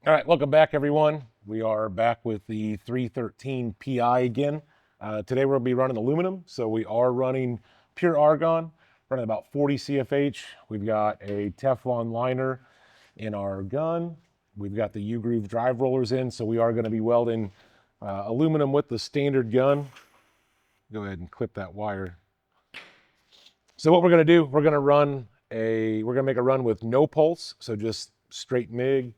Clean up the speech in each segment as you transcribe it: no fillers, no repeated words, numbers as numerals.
All right, welcome back, everyone. We are back with the 313 PI again. Today we'll be running aluminum, so we are running pure argon, running about 40 CFH. We've got a Teflon liner in our gun. We've got the U-groove drive rollers in, so we are going to be welding aluminum with the standard gun. Go ahead and clip that wire. So what we're going to do, we're going to make a run with no pulse, so just straight MIG.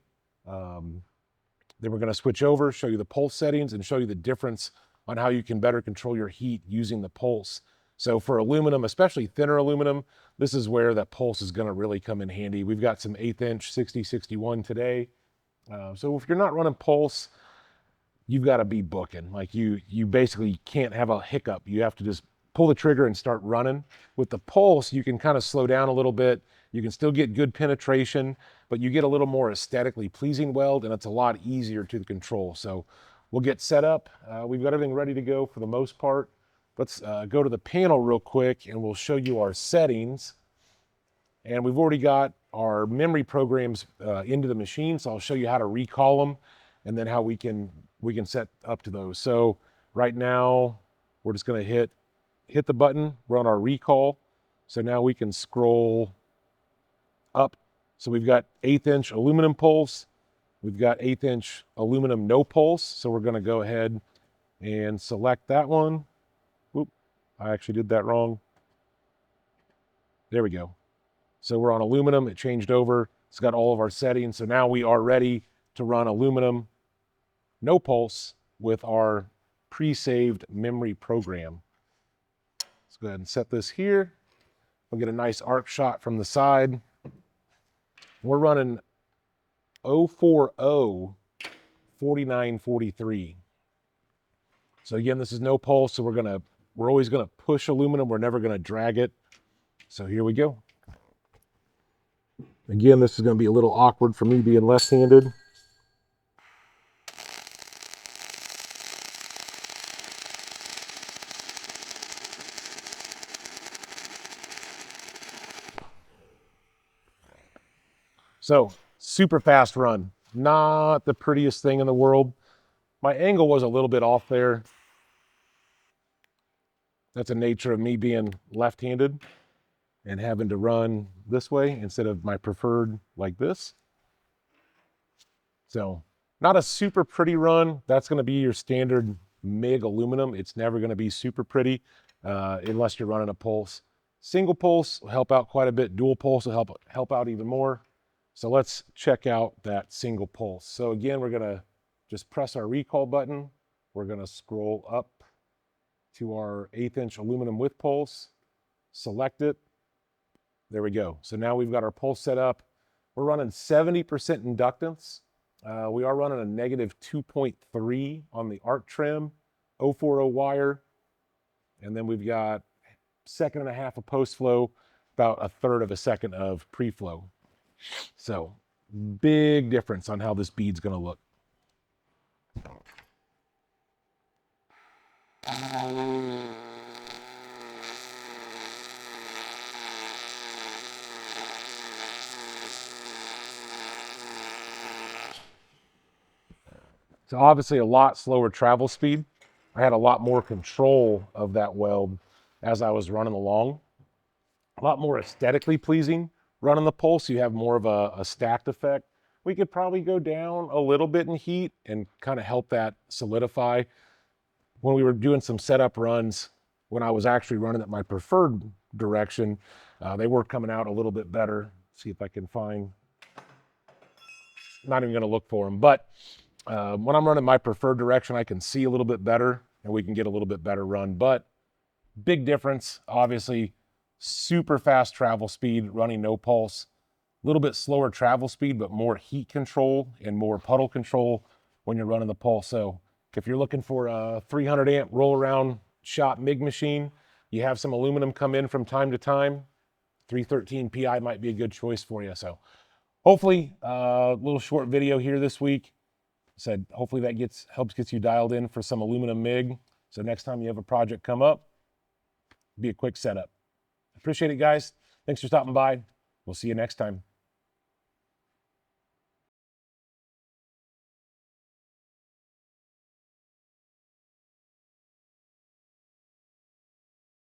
Then we're going to switch over, show you the pulse settings, and show you the difference on how you can better control your heat using the pulse. So for aluminum, especially thinner aluminum, this is where that pulse is going to really come in handy. We've got some 1/8 inch 6061 today. So if you're not running pulse, you've got to be booking. Like you basically can't have a hiccup. You have to just pull the trigger and start running. With the pulse, you can kind of slow down a little bit. You can still get good penetration, but you get a little more aesthetically pleasing weld, and it's a lot easier to control. So we'll get set up. We've got everything ready to go for the most part. Let's go to the panel real quick, and we'll show you our settings. And we've already got our memory programs into the machine, so I'll show you how to recall them, and then how we can set up to those. So right now, we're just going to hit the button, run our recall. So now we can scroll up. So we've got 1/8 inch aluminum pulse. We've got 1/8 inch aluminum no pulse. So we're going to go ahead and select that one. Oop, I actually did that wrong. There we go. So we're on aluminum. It changed over. It's got all of our settings. So now we are ready to run aluminum no pulse with our pre-saved memory program. Let's go ahead and set this here. We'll get a nice arc shot from the side. We're running 040 4943. So again, this is no pulse, so we're always gonna push aluminum. We're never gonna drag it. So here we go. Again, this is gonna be a little awkward for me being left-handed. So super fast run. Not the prettiest thing in the world. My angle was a little bit off there. That's the nature of me being left-handed and having to run this way instead of my preferred like this. So not a super pretty run. That's going to be your standard MIG aluminum. It's never going to be super pretty unless you're running a pulse. Single pulse will help out quite a bit. Dual pulse will help out even more. So let's check out that single pulse. So again, we're going to just press our recall button. We're going to scroll up to our 1/8 inch aluminum with pulse, select it. There we go. So now we've got our pulse set up. We're running 70% inductance. We are running a negative 2.3 on the arc trim, 040 wire. And then we've got 1.5 seconds of post flow, about 1/3 of a second of pre-flow. So big difference on how this bead's gonna look. So obviously a lot slower travel speed. I had a lot more control of that weld as I was running along. A lot more aesthetically pleasing running the pulse. You have more of a stacked effect. We could probably go down a little bit in heat and kind of help that solidify. When we were doing some setup runs, when I was actually running at my preferred direction, they were coming out a little bit better. See if I can find, not even gonna look for them, but when I'm running my preferred direction, I can see a little bit better and we can get a little bit better run. But big difference, obviously, super fast travel speed running no pulse, a little bit slower travel speed, but more heat control and more puddle control when you're running the pulse. So if you're looking for a 300 amp roll around shot MIG machine, you have some aluminum come in from time to time, 313 PI might be a good choice for you. So hopefully a little short video here this week. Said hopefully that helps get you dialed in for some aluminum MIG. So next time you have a project come up, be a quick setup. Appreciate it, guys. Thanks for stopping by. We'll see you next time.